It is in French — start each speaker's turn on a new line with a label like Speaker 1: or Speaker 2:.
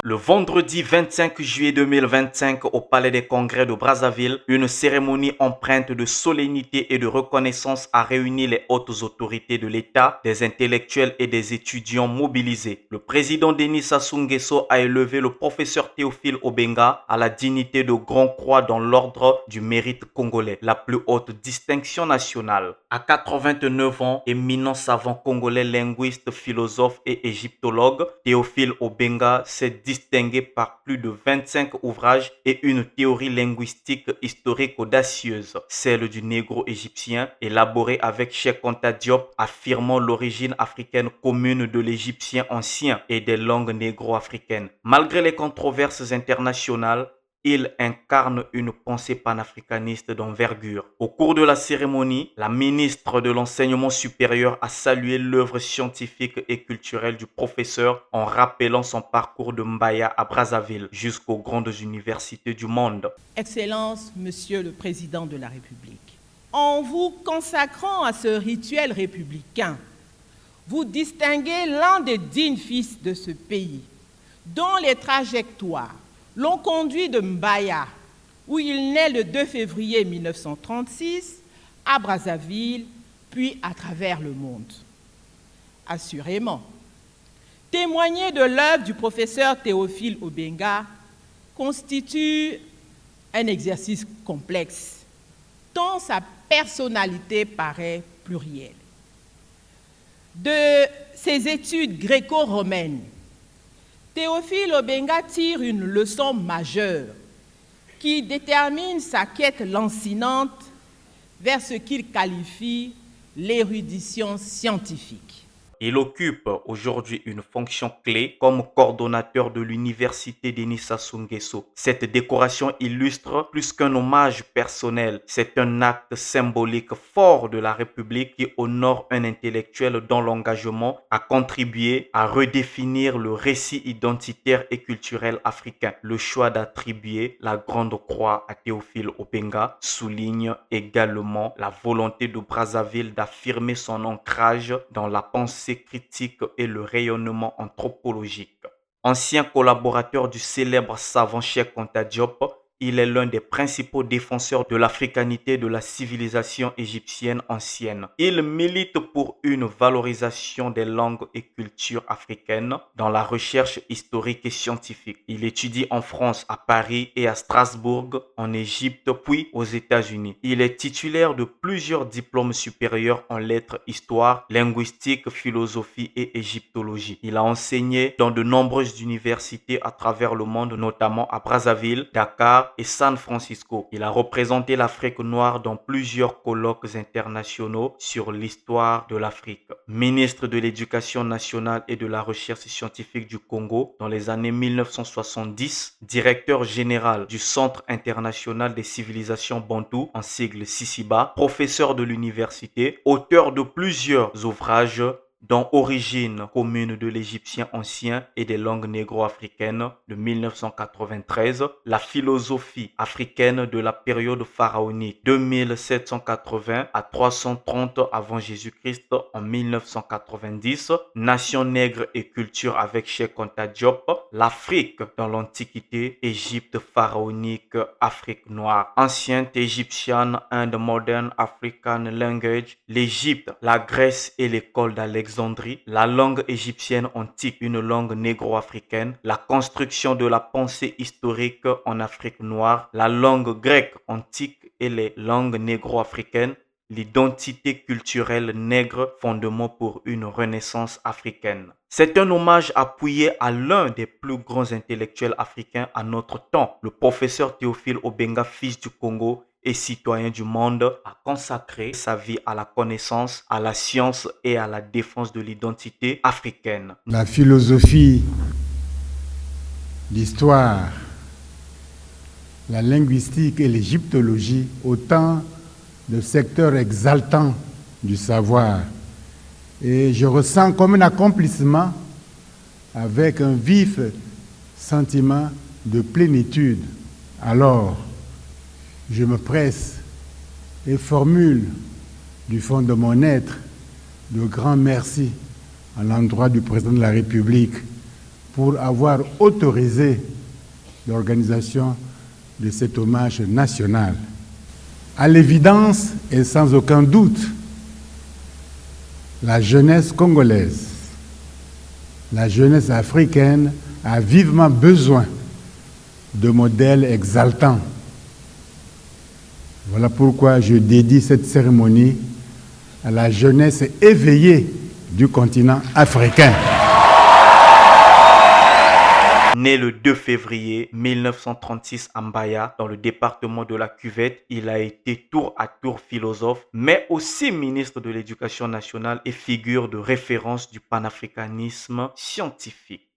Speaker 1: Le vendredi 25 juillet 2025 au Palais des Congrès de Brazzaville, une cérémonie empreinte de solennité et de reconnaissance a réuni les hautes autorités de l'État, des intellectuels et des étudiants mobilisés. Le président Denis Sassou Nguesso a élevé le professeur Théophile Obenga à la dignité de Grand Croix dans l'ordre du mérite congolais, la plus haute distinction nationale. À 89 ans, éminent savant congolais, linguiste, philosophe et égyptologue, Théophile Obenga s'est distingué par plus de 25 ouvrages et une théorie linguistique historique audacieuse, celle du négro-égyptien, élaborée avec Cheikh Anta Diop, affirmant l'origine africaine commune de l'égyptien ancien et des langues négro-africaines. Malgré les controverses internationales, il incarne une pensée panafricaniste d'envergure. Au cours de la cérémonie, la ministre de l'Enseignement supérieur a salué l'œuvre scientifique et culturelle du professeur en rappelant son parcours de Mbaya à Brazzaville jusqu'aux grandes universités du monde.
Speaker 2: Excellence, Monsieur le Président de la République, en vous consacrant à ce rituel républicain, vous distinguez l'un des dignes fils de ce pays, dont les trajectoires l'ont conduit de Mbaya, où il naît le 2 février 1936, à Brazzaville, puis à travers le monde. Assurément, témoigner de l'œuvre du professeur Théophile Obenga constitue un exercice complexe, tant sa personnalité paraît plurielle. De ses études gréco-romaines, Théophile Obenga tire une leçon majeure qui détermine sa quête lancinante vers ce qu'il qualifie l'érudition scientifique.
Speaker 1: Il occupe aujourd'hui une fonction clé comme coordonnateur de l'université Denis Sassou Nguesso. Cette décoration illustre plus qu'un hommage personnel, c'est un acte symbolique fort de la République qui honore un intellectuel dont l'engagement a contribué à redéfinir le récit identitaire et culturel africain. Le choix d'attribuer la Grande Croix à Théophile Obenga souligne également la volonté de Brazzaville d'affirmer son ancrage dans la pensée critique et le rayonnement anthropologique. Ancien collaborateur du célèbre savant Cheikh Anta Diop, il est l'un des principaux défenseurs de l'africanité de la civilisation égyptienne ancienne. Il milite pour une valorisation des langues et cultures africaines dans la recherche historique et scientifique. Il étudie en France, à Paris et à Strasbourg, en Égypte, puis aux États-Unis. Il est titulaire de plusieurs diplômes supérieurs en lettres, histoire, linguistique, philosophie et égyptologie. Il a enseigné dans de nombreuses universités à travers le monde, notamment à Brazzaville, Dakar et San Francisco. Il a représenté l'Afrique noire dans plusieurs colloques internationaux sur l'histoire de l'Afrique. Ministre de l'Éducation nationale et de la recherche scientifique du Congo dans les années 1970, directeur général du Centre international des civilisations bantoues, en sigle CICIBA, professeur de l'université, auteur de plusieurs ouvrages dont Origine commune de l'égyptien ancien et des langues négro-africaines de 1993, la philosophie africaine de la période pharaonique 2780 à 330 avant Jésus-Christ en 1990, Nation nègre et culture avec Cheikh Anta Diop, l'Afrique dans l'Antiquité, Égypte pharaonique, Afrique noire, Ancient Egyptian and Modern African Language, l'Égypte, la Grèce et l'école d'Alexandrie, la langue égyptienne antique, une langue négro-africaine, la construction de la pensée historique en Afrique noire, la langue grecque antique et les langues négro-africaines, l'identité culturelle nègre, fondement pour une renaissance africaine. C'est un hommage appuyé à l'un des plus grands intellectuels africains à notre temps, le professeur Théophile Obenga, fils du Congo et citoyen du monde, a consacré sa vie à la connaissance, à la science et à la défense de l'identité africaine.
Speaker 3: La philosophie, l'histoire, la linguistique et l'égyptologie, autant de secteurs exaltants du savoir. Et je ressens comme un accomplissement avec un vif sentiment de plénitude. Alors, je me presse et formule du fond de mon être de grands merci à l'endroit du président de la République pour avoir autorisé l'organisation de cet hommage national. À l'évidence et sans aucun doute, la jeunesse congolaise, la jeunesse africaine a vivement besoin de modèles exaltants. Voilà pourquoi je dédie cette cérémonie à la jeunesse éveillée du continent africain.
Speaker 1: Né le 2 février 1936 à Mbaya, dans le département de la Cuvette, il a été tour à tour philosophe, mais aussi ministre de l'Éducation nationale et figure de référence du panafricanisme scientifique.